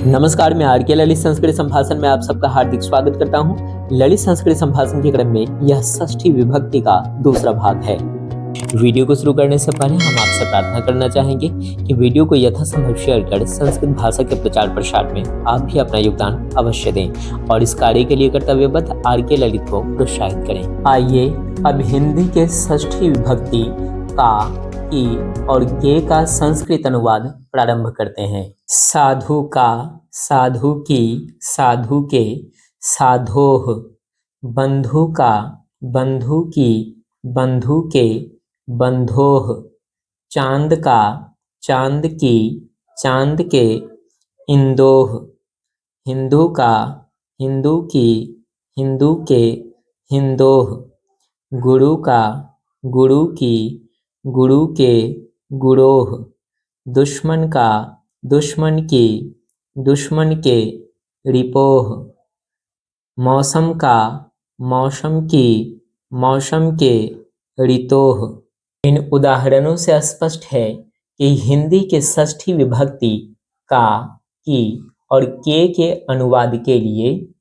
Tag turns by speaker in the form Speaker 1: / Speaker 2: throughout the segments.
Speaker 1: नमस्कार, मैं आर के ललित संस्कृत संभाषण में आप सबका हार्दिक स्वागत करता हूं। ललित संस्कृत संभाषण के क्रम में यह षष्ठी विभक्ति का दूसरा भाग है। वीडियो को शुरू करने से पहले हम आपसे प्रार्थना करना चाहेंगे कि वीडियो को यथासंभव शेयर कर संस्कृत भाषा के प्रचार प्रसार में आप भी अपना योगदान अवश्य दें और इस कार्य के लिए कर्तव्यबद्ध आर के ललित को प्रोत्साहित करें। आइए अब हिंदी के षष्ठी विभक्ति का, की और के का संस्कृत अनुवाद प्रारंभ करते हैं। साधु का, साधु की, साधु के, साधोह। बंधु का, बंधु की, बंधु के, बंधोह। चांद का, चांद की, चांद के, इंदोह। हिंदू का, हिंदू की, हिंदू के, हिंदोह। गुरु का, गुरु की, गुरु के, गुरोह। दुश्मन का, दुश्मन की, दुश्मन के, रिपोह। मौसम का, मौसम की, मौसम के, ऋतोह। इन उदाहरणों से स्पष्ट है कि हिंदी के षष्ठी विभक्ति का, की और के अनुवाद के लिए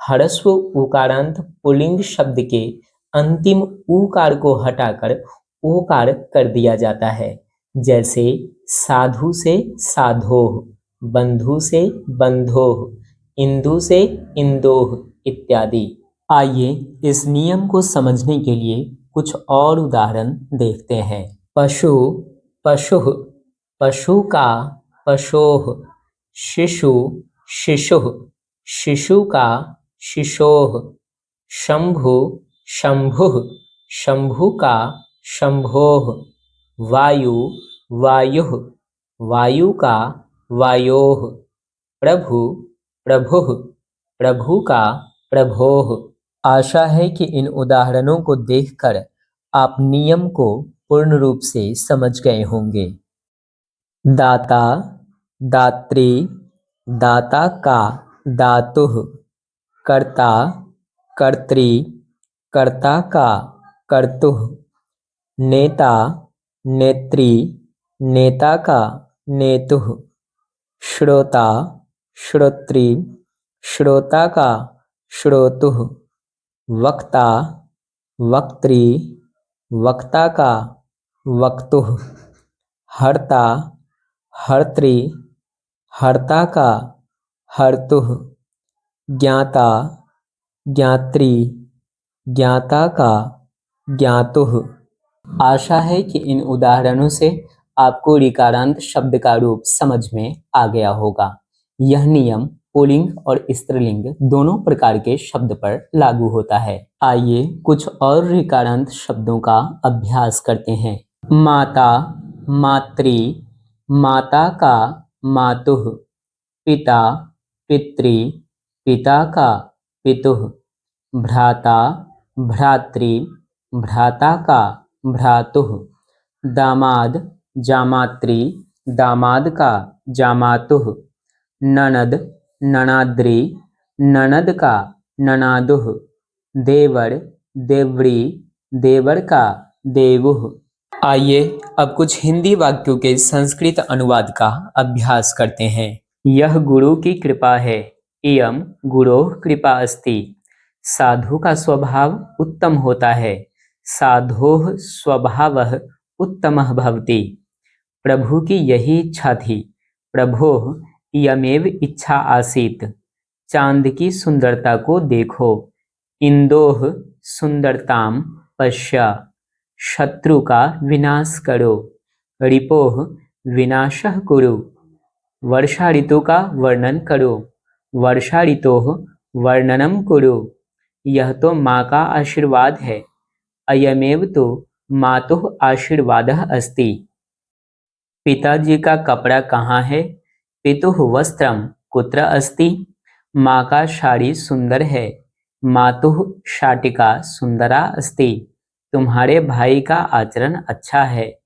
Speaker 1: ह्रस्व उकारांत पुल्लिंग शब्द के अंतिम उकार को हटाकर ओकार कर दिया जाता है, जैसे साधु से साधोह, बंधु से बंधोह, इंदु से इंदोह इत्यादि। आइए इस नियम को समझने के लिए कुछ और उदाहरण देखते हैं। पशु, पशुः। पशु का, पशोः। शिशु, शिशुः। शिशु का, शिशोः। शंभु, शंभुः। शंभु का, शंभोः। वायु, वायुः। वायु का, वायोः। प्रभु, प्रभुः। प्रभु का, प्रभोः। आशा है कि इन उदाहरणों को देखकर आप नियम को पूर्ण रूप से समझ गए होंगे। दाता, दात्री। दाता का, दातुः। कर्ता, कर्त्री। कर्ता का, कर्तुः। नेता, नेत्री। नेता का, नेतुः। श्रोता, श्रोत्री। श्रोता का, श्रोतुः। वक्ता, वक्त्री। वक्ता का, वक्तुः। हर्ता, हर्त्री। हर्ता का, हर्तुः। ज्ञाता, ज्ञात्री। ज्ञाता का, ज्ञातुः। आशा है कि इन उदाहरणों से आपको ऋकारांत शब्द का रूप समझ में आ गया होगा। यह नियम पुल्लिंग और स्त्रीलिंग दोनों प्रकार के शब्द पर लागू होता है। आइए कुछ और ऋकारांत शब्दों का अभ्यास करते हैं। माता, मातृ। माता का, मातुः। पिता, पितृ। पिता का, पितुः। भ्राता, भ्रातृ। भ्राता का, भ्रातुः। दामाद, जामातृ। दामाद का, जामातुः। ननद, ननाद्री। ननद का, ननादुः। देवर, देवरी। देवर का, देवुः। आइए अब कुछ हिंदी वाक्यों के संस्कृत अनुवाद का अभ्यास करते हैं। यह गुरु की कृपा है। इयं गुरोः कृपा अस्ति। साधु का स्वभाव उत्तम होता है। साधोः स्वभावः उत्तमः भवति। प्रभु की यही इच्छा थी। प्रभोः इयमेव इच्छा आसीत्। चांद की सुंदरता को देखो। इंदोः सुंदरताम पश्य। शत्रु का विनाश करो। रिपोः विनाशः कुरु। वर्षा ऋतु का वर्णन करो। वर्षा ऋतोः वर्णनम कुरु। यह तो माँ का आशीर्वाद है। अयमेव तो मातुः आशीर्वादः अस्ति। पिताजी का कपड़ा कहाँ है? पितुः वस्त्रम कुत्र अस्ति? माँ का साड़ी सुंदर है। मातुः शाटिका सुंदरा अस्ति। तुम्हारे भाई का आचरण अच्छा है।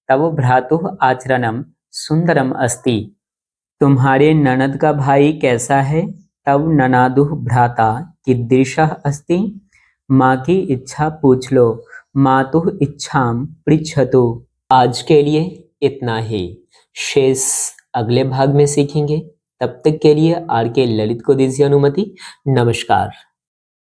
Speaker 1: तव भ्रातुः आचरणम सुंदरम अस्ति। तुम्हारे ननद का भाई कैसा है? तव ननादुः भ्राता कीदृशः अस्ति? माँ की इच्छा पूछ लो। मातुः इच्छाम पृच्छतु। आज के लिए इतना ही। शेष अगले भाग में सीखेंगे। तब तक के लिए आर के ललित को दीजिए अनुमति। नमस्कार।